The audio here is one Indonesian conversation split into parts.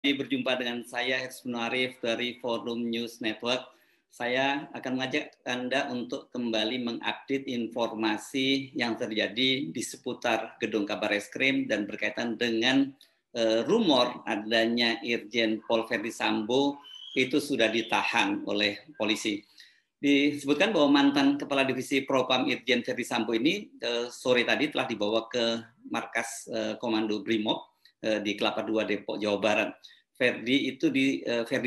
Berjumpa dengan saya Hersman Arif dari Forum News Network. Saya akan mengajak Anda untuk kembali mengupdate informasi yang terjadi di seputar Gedung Kabareskrim dan berkaitan dengan rumor adanya Irjen Pol Verdi Sambo itu sudah ditahan oleh polisi. Disebutkan bahwa mantan Kepala Divisi Propam Irjen Verdi Sambo ini sore tadi telah dibawa ke markas Komando Brimob di Kelapa II Depok, Jawa Barat. Verdi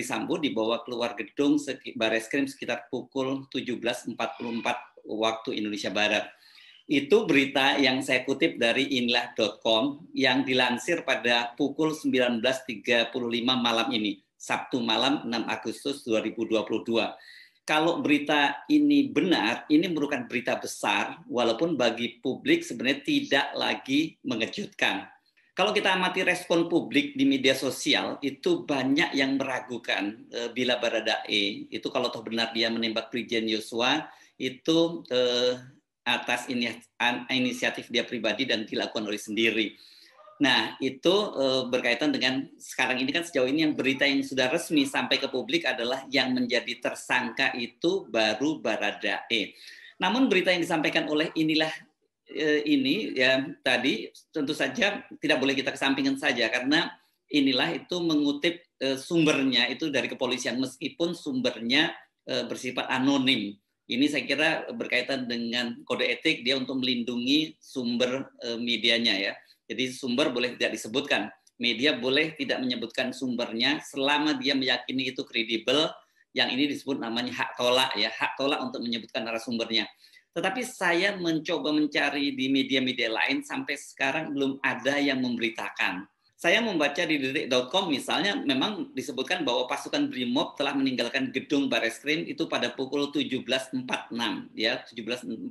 Sambo dibawa keluar gedung Bareskrim sekitar pukul 17.44 waktu Indonesia Barat. Itu berita yang saya kutip dari inilah.com yang dilansir pada pukul 19.35 malam ini, Sabtu malam 6 Agustus 2022. Kalau berita ini benar, ini merupakan berita besar, walaupun bagi publik sebenarnya tidak lagi mengejutkan. Kalau kita amati respon publik di media sosial, itu banyak yang meragukan bila Baradae, itu kalau toh benar dia menembak Brigjen Yosua, itu atas inisiatif dia pribadi dan dilakukan oleh sendiri. Nah, itu berkaitan dengan sekarang ini kan sejauh ini yang berita yang sudah resmi sampai ke publik adalah yang menjadi tersangka itu baru Baradae. Namun berita yang disampaikan oleh ini ya tadi tentu saja tidak boleh kita kesampingkan saja karena inilah itu mengutip sumbernya itu dari kepolisian meskipun sumbernya bersifat anonim. Ini saya kira berkaitan dengan kode etik dia untuk melindungi sumber medianya ya. Jadi sumber boleh tidak disebutkan. Media boleh tidak menyebutkan sumbernya selama dia meyakini itu kredibel. Yang ini disebut namanya hak tolak ya, hak tolak untuk menyebutkan narasumbernya. Tetapi saya mencoba mencari di media-media lain sampai sekarang belum ada yang memberitakan. Saya membaca di detik.com misalnya memang disebutkan bahwa pasukan Brimob telah meninggalkan gedung Bareskrim itu pada pukul 17.46 ya, 17.46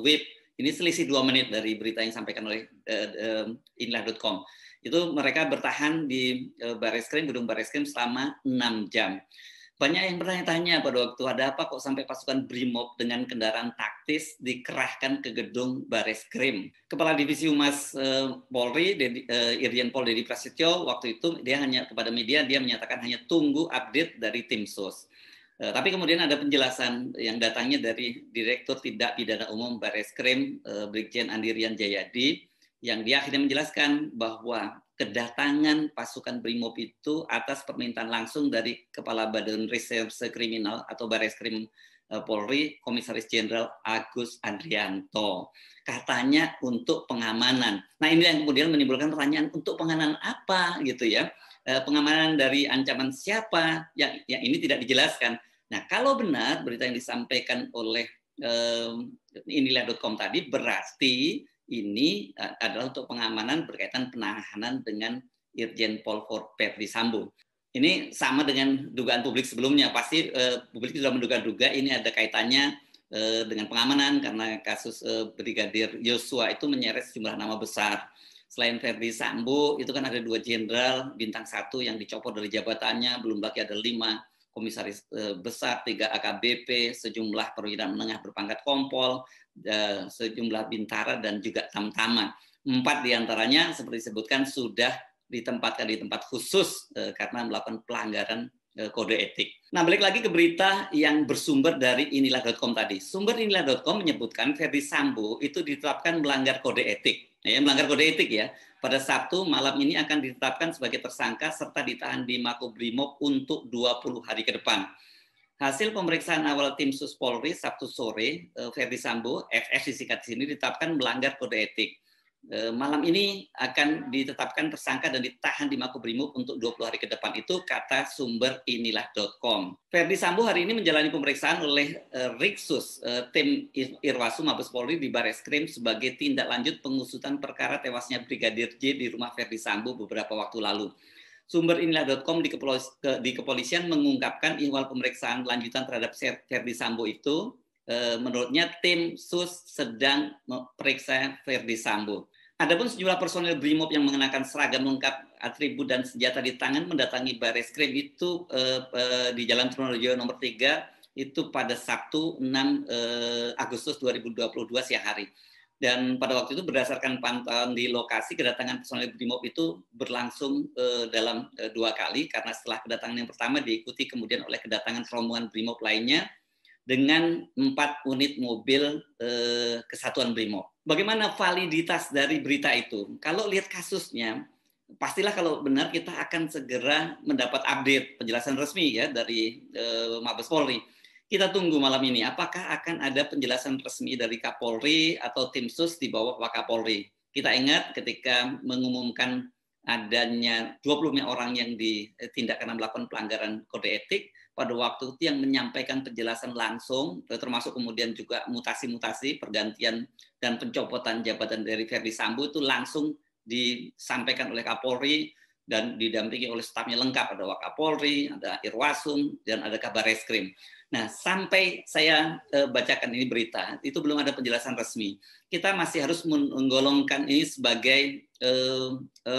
WIB. Ini selisih 2 menit dari berita yang disampaikan oleh inilah.com. Itu mereka bertahan di Bareskrim, gedung Bareskrim selama 6 jam. Banyak yang bertanya-tanya pada waktu ada apa kok sampai pasukan Brimob dengan kendaraan taktis dikerahkan ke gedung Bareskrim. Kepala Divisi Humas Polri, Irjen Pol Dedi Prasetyo, waktu itu dia hanya kepada media dia menyatakan hanya tunggu update dari tim sus. Tapi kemudian ada penjelasan yang datangnya dari Direktur Tindak Pidana Umum Bareskrim, Brigjen Andirian Jayadi, yang dia akhirnya menjelaskan bahwa kedatangan pasukan Brimob itu atas permintaan langsung dari Kepala Badan Reserse Kriminal atau Bareskrim Polri, Komisaris Jenderal Agus Andrianto. Katanya untuk pengamanan. Nah ini yang kemudian menimbulkan pertanyaan untuk pengamanan apa gitu ya. Pengamanan dari ancaman siapa yang ini tidak dijelaskan. Nah kalau benar berita yang disampaikan oleh inilah.com tadi berarti ini adalah untuk pengamanan berkaitan penahanan dengan Irjen Pol Verdi Sambo. Ini sama dengan dugaan publik sebelumnya. Pasti publik sudah menduga-duga ini ada kaitannya dengan pengamanan karena kasus Brigadir Yosua itu menyeret sejumlah nama besar. Selain Verdi Sambo, itu kan ada 2 jenderal bintang 1 yang dicopot dari jabatannya, belum lagi ada 5 komisaris besar, 3 AKBP, sejumlah perwira menengah berpangkat kompol, sejumlah bintara dan juga tamtama. 4 diantaranya seperti disebutkan sudah ditempatkan di tempat khusus karena melakukan pelanggaran kode etik. Nah balik lagi ke berita yang bersumber dari inilah.com tadi. Sumber inilah.com menyebutkan Verdi Sambo itu ditetapkan melanggar kode etik. Ya, melanggar kode etik ya. Pada Sabtu malam ini akan ditetapkan sebagai tersangka serta ditahan di Makobrimob untuk 20 hari ke depan. Hasil pemeriksaan awal tim sus Polri Sabtu sore, Verdi Sambo, FS disingkat di sini, ditetapkan melanggar kode etik. Malam ini akan ditetapkan tersangka dan ditahan di Makobrimob untuk 20 hari ke depan. Itu kata sumber inilah.com. Verdi Sambo hari ini menjalani pemeriksaan oleh Riksus tim Irwasu Mabes Polri di Bareskrim sebagai tindak lanjut pengusutan perkara tewasnya Brigadir J di rumah Verdi Sambo beberapa waktu lalu. Sumber inilah.com di kepolisian mengungkapkan ihwal pemeriksaan lanjutan terhadap Verdi Sambo itu, menurutnya tim sus sedang memeriksa Verdi Sambo. Adapun sejumlah personel Brimob yang mengenakan seragam lengkap, atribut dan senjata di tangan mendatangi Bareskrim itu di Jalan Trunorejo nomor 3 itu pada Sabtu 6 Agustus 2022 siang hari. Dan pada waktu itu berdasarkan pantauan di lokasi, kedatangan personel BRIMOB itu berlangsung dalam 2 kali, karena setelah kedatangan yang pertama diikuti kemudian oleh kedatangan rombongan BRIMOB lainnya dengan 4 unit mobil kesatuan BRIMOB. Bagaimana validitas dari berita itu? Kalau lihat kasusnya, pastilah kalau benar kita akan segera mendapat update penjelasan resmi ya dari Mabes Polri. Kita tunggu malam ini, apakah akan ada penjelasan resmi dari Kapolri atau tim sus di bawah Wakapolri. Kita ingat ketika mengumumkan adanya 25 orang yang ditindak karena melakukan pelanggaran kode etik, pada waktu itu yang menyampaikan penjelasan langsung, termasuk kemudian juga mutasi-mutasi, pergantian dan pencopotan jabatan dari Ferdi Sambo itu langsung disampaikan oleh Kapolri dan didampingi oleh stafnya lengkap, ada Wakapolri, ada Irwasum, dan ada Kabar Reskrim. Nah, sampai saya bacakan ini berita, itu belum ada penjelasan resmi. Kita masih harus menggolongkan ini sebagai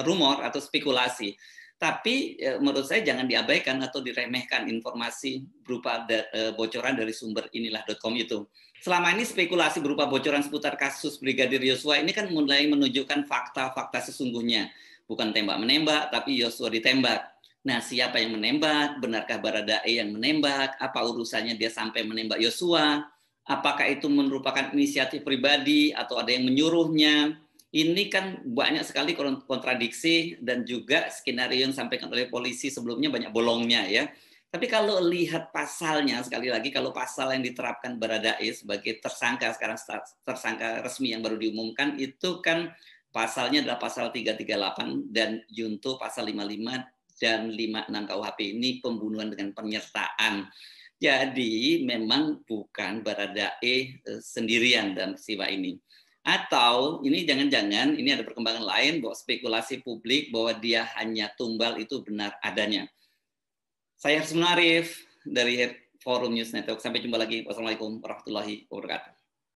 rumor atau spekulasi. Tapi menurut saya jangan diabaikan atau diremehkan informasi berupa bocoran dari sumber inilah.com itu. Selama ini spekulasi berupa bocoran seputar kasus Brigadir Yosua ini kan mulai menunjukkan fakta-fakta sesungguhnya. Bukan tembak-menembak, tapi Yosua ditembak. Nah, siapa yang menembak? Benarkah Baradae yang menembak? Apa urusannya dia sampai menembak Yosua? Apakah itu merupakan inisiatif pribadi atau ada yang menyuruhnya? Ini kan banyak sekali kontradiksi dan juga skenario yang disampaikan oleh polisi sebelumnya banyak bolongnya ya. Tapi kalau lihat pasalnya, sekali lagi kalau pasal yang diterapkan Baradae sebagai tersangka, sekarang tersangka resmi yang baru diumumkan, itu kan pasalnya adalah pasal 338 dan junto pasal 55 dan 56 KUHP, ini pembunuhan dengan penyertaan. Jadi memang bukan Baradae sendirian dalam peristiwa ini. Atau ini jangan-jangan ini ada perkembangan lain bahwa spekulasi publik bahwa dia hanya tumbal itu benar adanya. Saya Harsun Arif dari Forum News Network. Sampai jumpa lagi. Wassalamualaikum warahmatullahi wabarakatuh.